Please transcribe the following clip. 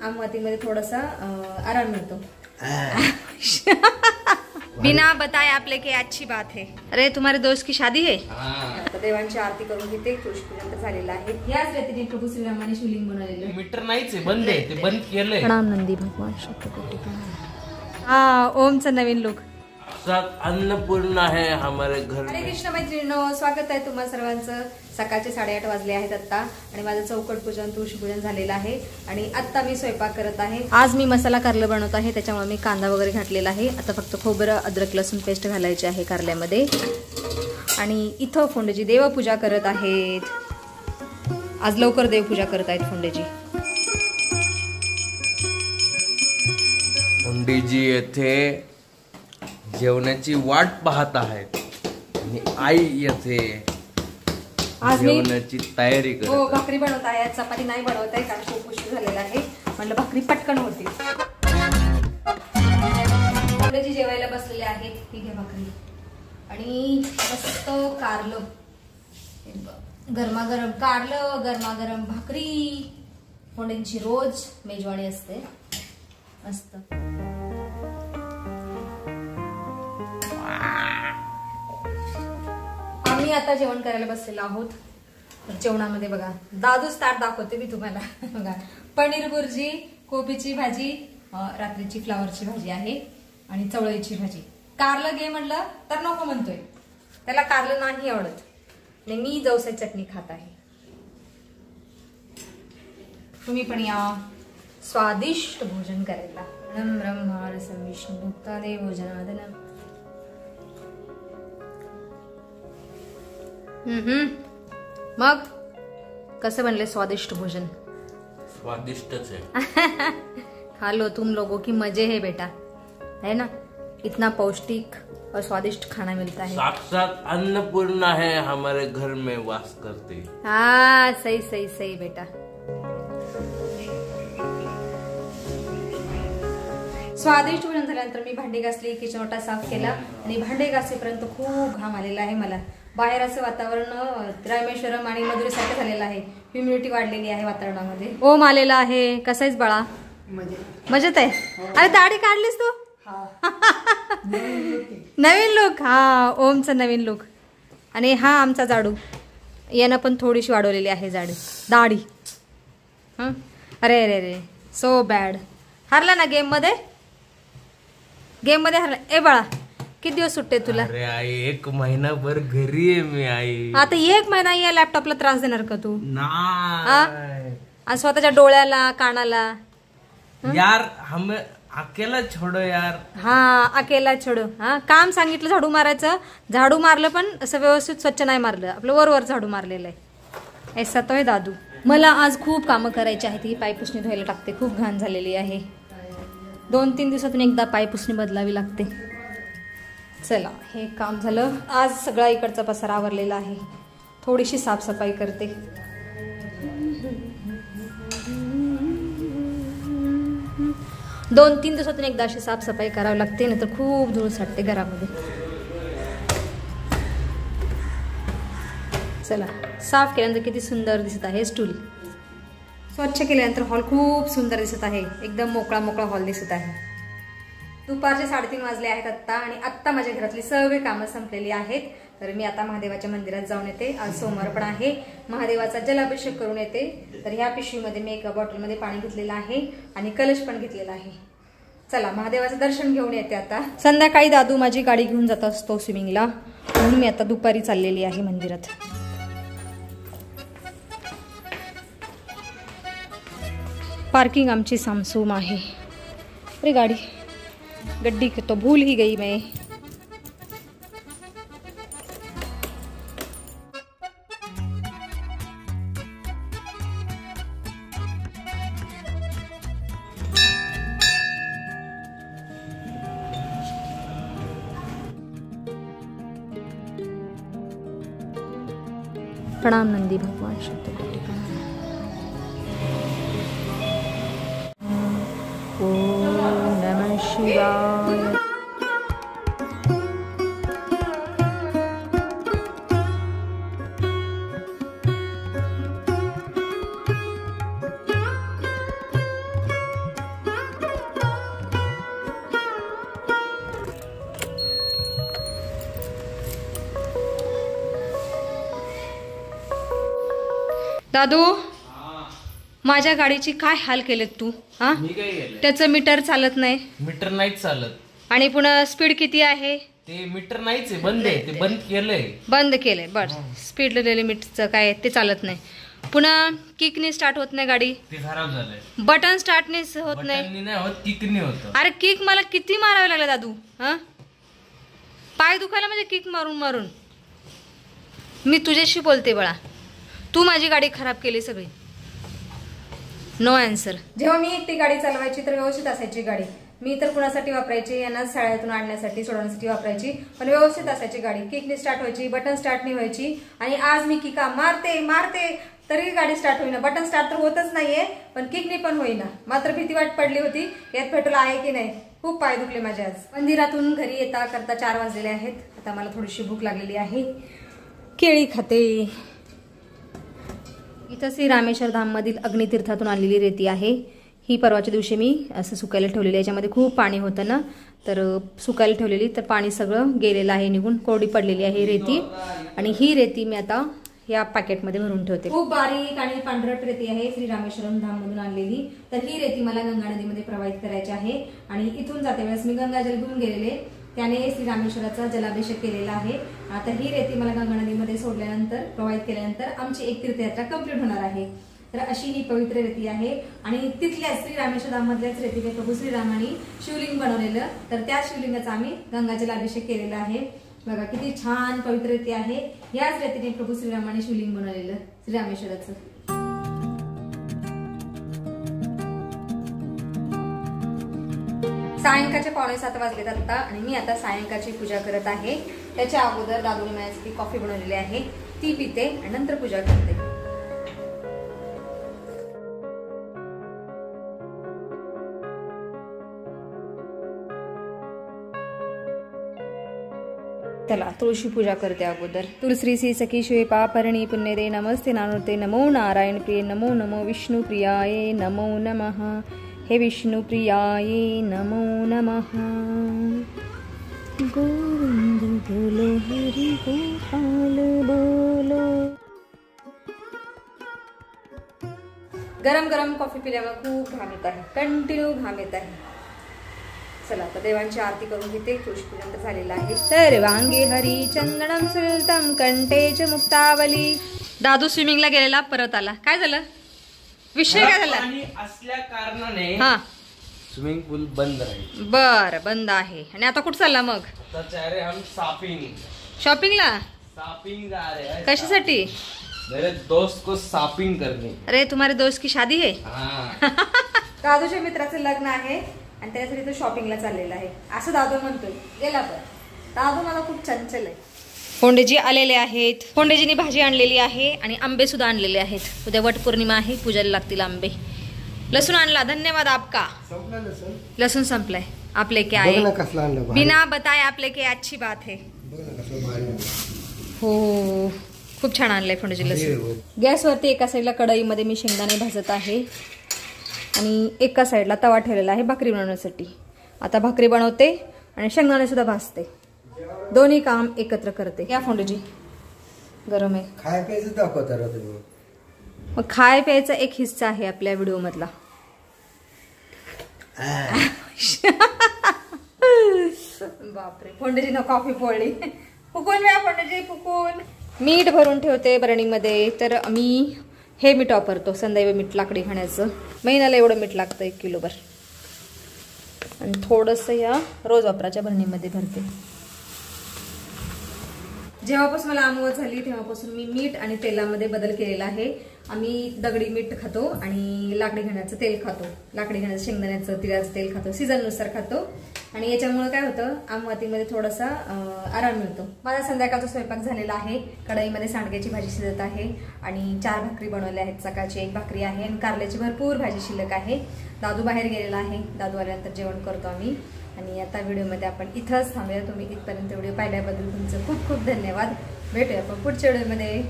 आमवातीमध्ये थोडासा आराम मिळतो। बिना बताए आप लेके अच्छी बात है। अरे तुम्हारे दोस्त की शादी है। आता देवांची आरती करून घेते, तुळशीपूजन झालेलं आहे। याच रीतीने प्रभू श्रीरामाने शिवलिंग बनवलेलं मीटर नाहीच आहे, बंद आहे, ते बंद केलंय। प्रणाम नंदी भगवान शक्तिपीठ। हा ओमचं नवीन लुक। अन्नपूर्णा है हमारे घर। हरे कृष्ण मैत्रिणींनो, स्वागत आहे तुम्हा सर्वांचं। सकाळचे 8:30 वाजले आहेत आता आणि माझं चौकट पूजन तुळशीपूजन झालेलं आहे आणि आता मी स्वयंपाक करत आहे। आज मी मसाला कारलं बनवत आहे, त्याच्यामुळे मी कांदा वगैरे घातलेला आहे। आता फक्त खोबरं अद्रक लसूण पेस्ट घालायची आहे कारल्यामध्ये। आणि इथं फोंडेजी देवपूजा करत आहेत। आज लवकर देवपूजा करत आहेत फोंडेजी। फोंडेजी येथे जेवणाची वाट पाहत आहेत आणि आई येथे जेवणाची तयारी करत आहे। हो, भाकरी बनवत आहे, चपाती नाही बनवत आहे कारण खूप उशीर झालेला आहे। म्हटलं भाकरी पटकन होती। फोंडेजी जेवायला बसलेले आहेत, ही घ्या भाकरी आणि मस्त कारलं, गरमागरम कारलं, गरमागरम भाकरी। फोंडेंची रोज मेजवानी असते, मस्त। आम्ही आता जेवण करायला बसलेलो आहोत। जेवणामध्ये बघा दादूच ताट दाखवते मी तुम्हाला। बघा पनीर बुर्जी, कोबीची भाजी, रात्रीची फ्लावरची भाजी आहे आणि चवळीची भाजी। कारलं घे म्हणलं तर नको म्हणतोय, त्याला कारलं नाही आवडत आणि मी जवसाची चटणी खात आहे। तुम्ही पण या स्वादिष्ट भोजन करायला। नम ब्रह्मा रसं विष्णू भुक्तादे भोजनादनम। मग कसं बनले स्वादिष्ट भोजन? स्वादिष्टच है। खा लो तुम लोगों की मजे है बेटा, है ना। इतना पौष्टिक और स्वादिष्ट खाना मिलता है। साक्षात अन्नपूर्णा है हमारे घर में वास करते। हाँ सही सही सही बेटा। स्वादिष्ट भोजन झाल्यानंतर मी भांडी घासली, किचन ओटा साफ केला आणि भांडे घासेपर्यंत खूप घाम आलेला आहे मला। बाहेर असं वातावरण रामेश्वरम आणि मधुरेसारखं झालेलं आहे, ह्युमिडिटी वाढलेली आहे वातावरणामध्ये। ओम आलेला आहे, कसा आहेस बाळा? मजेत आहे। अरे दाढी काढलीस तू? नवीन लुक। हा ओमचा नवीन लुक। आणि हा आमचा जाडू, यानं पण थोडीशी वाढवलेली आहे दाढी। अरे अरे अरे सो बॅड। हरला ना गेम मध्ये हरला। ए बाळा किती दिवस सुट्टे तुला? अरे आई 1 महिनाभर घरी आहे मी आई। आता 1 महिना या लॅपटॉपला त्रास देणार का तू? नाही, स्वतःच्या डोळ्याला कानाला। यार हमें अकेला छोडो यार। हा अकेला छोडो। हा काम सांगितलं झाडू मारायचं, झाडू मारलं पण असं व्यवस्थित स्वच्छ नाही मारलं, आपलं वर झाडू मारलेलं आहे। ऐसा तो आहे दादू। मला आज खूप कामं करायची आहेत। ही पायपुसणी धुवायला टाकते, खूप घाण झालेली आहे। 2-3 दिवसातून एकदा पायपुसणी बदलावी लागते। चला हे काम झालं। आज सगळा इकडचा पसारा आवरलेला आहे, थोडीशी साफसफाई करते। 2-3 दिवसातून एकदा अशी साफसफाई करावी लागते, नाहीतर खूप धूळ साठते घरामध्ये। चला साफ केल्यानंतर किती सुंदर दिसत आहे स्टूल। स्वच्छ केल्यानंतर हॉल खूप सुंदर दिसत आहे, एकदम मोकळा मोकळा हॉल दिसत आहे। दुपारचे 3:30 वाजले आहेत आत्ता आणि आत्ता माझ्या घरातली सर्व कामं संपलेली आहेत। तर मी आता महादेवाच्या मंदिरात जाऊन येते, आज सोमवार पण आहे। महादेवाचा जलाभिषेक करून येते। तर ह्या पिशवीमध्ये मी एका बॉटलमध्ये पाणी घेतलेलं आहे आणि कलश पण घेतलेला आहे। चला महादेवाचं दर्शन घेऊन येते आता। संध्याकाळी दादू माझी गाडी घेऊन जात असतो स्विमिंगला, म्हणून मी आता दुपारी चाललेली आहे मंदिरात। पार्किंग आमची सामसूम आहे। अरे गाड़ी गड्डी तो भूल ही गई मैं। प्रणाम नंदी भगवान शक्तिपीठ। ओम नमः शिवाय। दादू माझ्या गाडीची काय हाल केलेत तू? हा, त्याचं मीटर चालत नाही. मीटर नाहीच चालत. आणि पुन्हा स्पीड किती आहे? ते मीटर नाहीच आहे, बंद आहे. ते बंद केलंय. बर, स्पीड लिमिटचं काय ते चालत नाही. पुन्हा किकने स्टार्ट होत नाही गाडी. ते खराब झालंय. बटन स्टार्टने होत नाही. किकने होत. अरे किक मला किती मारावे लागले दादू. हा, पाय दुखायला म्हणजे किक मारून मारून. मी तुझ्याशी बोलते बाळा, तू माझी गाडी खराब केली सगळी. No answer. जेव्हा मी एकटी गाडी चालवायची तर व्यवस्थित असायची गाडी. मी तर कुणासाठी वापरायची, यांना शाळेतून आणण्यासाठी सोडवण्यासाठी वापरायची, पण व्यवस्थित असायची गाडी. किकने स्टार्ट व्हायची, बटन स्टार्ट नाही व्हायची. आणि आज मी किका मारते तरी गाडी स्टार्ट होईना. बटन स्टार्ट तर होतच नाहीये, पण किकने पण होईना. मात्र भीती वाट पडली होती यात पेट्रोल आहे की नाही. खूप पाय दुखले माझे आज. मंदिरातून घरी येता करता 4 वाजलेले आहेत. आता मला थोडीशी भूक लागलेली आहे, केळी खाते. इथं श्री रामेश्वर धाम मधील अग्नितीर्थातून आणलेली रेती आहे. ही परवाच्या दिवशी मी असं सुकायला ठेवलेली. याच्यामध्ये खूप पाणी होतं ना, तर सुकायला ठेवलेली, तर पाणी सगळं गेलेलं आहे, निघून कोरडी पडलेली आहे रेती. आणि ही रेती मी आता या पॅकेटमध्ये भरून ठेवते. खूप बारीक आणि पांढरट रेती आहे, श्री रामेश्वरम धाम मधून आणलेली. तर ही रेती मला गंगा नदीमध्ये प्रवाहित करायची आहे. आणि इथून जाते वेळेस मी गंगाजल घेऊन गेलेले, त्याने श्री रामेश्वराचा जलाभिषेक केलेला आहे. आता ही रेती मला गंगा नदीमध्ये सोडल्यानंतर, प्रवाहित केल्यानंतर आमची एक तीर्थयात्रा कंप्लीट होणार आहे. तर अशी ही पवित्र रेती आहे. आणि तिथल्याच श्री रामेश्वर धाममधल्याच रेतीने प्रभू श्रीरामांनी शिवलिंग बनवलेलं, तर त्या शिवलिंगाचा आम्ही गंगाजल अभिषेक केलेला आहे. बघा किती छान पवित्र रेती आहे. याच रेतीने प्रभू श्रीरामांनी शिवलिंग बनवलेलं श्री रामेश्वराचं. सायंकाळचे 6:45 वाजलेत आता, आणि मी आता सायंकाळची पूजा करत आहे. त्याच्या अगोदर दादूने माझ्यासाठी कॉफी बनवलेली आहे, ती पिते आणि नंतर पूजा करते. चला तुळशी पूजा करते अगोदर. तुलसी श्री सखी शिवे पापरणी पुण्य दे नमस्ते नानुते नमो नारायण प्रिय नमो नमो विष्णु प्रियाये नमो नमः. हे विष्णु प्रियाये नमो नमः. गोविंद बोलो हरि गोपाल बोलो. गरम गरम कॉफी पिल्यावर खूप घाम येत आहे, कंटिन्यू घाम येत आहे. चला आता देवांची आरती करून घेते. तुळशीपूजन झालेलं आहे. सर्वांगी हरी चंदनम सुलतम कंठेच मुक्तावली. दादू स्विमिंगला गेलेला, परत आला. काय झालं? विषय काय झाला? असल्या कारणाने हा, स्विमिंग पूल बंद आहे. बर, बंद आहे. आणि आता कुठं चालला मग? हम शॉपिंगला. शॉपिंग जा रहे हैं. कशासाठी? मेरे दोस्त को शॉपिंग करनी. अरे तुम्हारे दोस्त की शादी है? दादूच्या मित्राचं लग्न आहे आणि त्यासाठी तो शॉपिंगला चाललेला आहे असं दादू म्हणतोय. गेला पण दादू मला खूप चंचल आहे. फोंडेजी आलेले आहेत. फोंडेजीनी भाजी आणलेली आहे आणि आंबे सुद्धा आणलेले आहेत. उद्या वटपौर्णिमा आहे, पूजाला लागतील आंबे. लसूण आणला, धन्यवाद आपका. लसूण संपलाय. आपले के आहे बिना बताए, आपले के अच्छी बात है. हो खूप छान आणलंय फोंडेजी लसूण. गॅसवरती एका साईडला कढईमध्ये मी शेंगदाणे भाजत आहे आणि एका साईडला तवा ठेवलेला आहे भाकरी बनवण्यासाठी. आता भाकरी बनवते आणि शेंगदाणे सुद्धा भाजते. दोन्ही काम एकत्र करते. या फोंडेजी गरम आहे. खाय प्यायचं दाखवता रा तुम्ही. मग खाय प्यायचा एक हिस्सा आहे आपल्या व्हिडिओ मधला. बापरे, फोंडेजीनं कॉफी पोळली. फुकून व्या फोंडेजी, फुकून. मीठ भरून ठेवते बरणीमध्ये. तर मी हे मीठ वापरतो, संदैव मीठ लाकडी खाण्याचं. महिन्याला एवढं मीठ लागतं 1 किलोभर. आणि थोडंसं या रोज वापराच्या भरणीमध्ये भरते. जेव्हापासून मला आमवत झाली तेव्हापासून मी मीठ आणि तेलामध्ये बदल केलेला आहे. आम्ही दगडी मीठ खातो आणि लाकडी घाण्याचं तेल खातो. लाकडी घाण्याचं, शेंगदाण्याचं, तिळाचं तेल खातो. सीझननुसार खातो. आणि याच्यामुळे काय होतं, आमवातीमध्ये थोडासा आराम मिळतो. माझा संध्याकाळचा स्वयंपाक झालेला आहे. कढईमध्ये सांडग्याची भाजी शिजत आहे आणि 4 भाकरी बनवल्या आहेत. सकाळची 1 भाकरी आहे आणि कारल्याची भरपूर भाजी शिल्लक आहे. दादू बाहेर गेलेला आहे. दादू आल्यानंतर जेवण करतो आम्ही. आणि आता व्हिडिओमध्ये आपण इथंच थांबूया. तुम्ही इथपर्यंत व्हिडिओ पाहिल्याबद्दल तुमचं खूप खूप धन्यवाद. भेटूया आपण पुढच्या व्हिडिओमध्ये.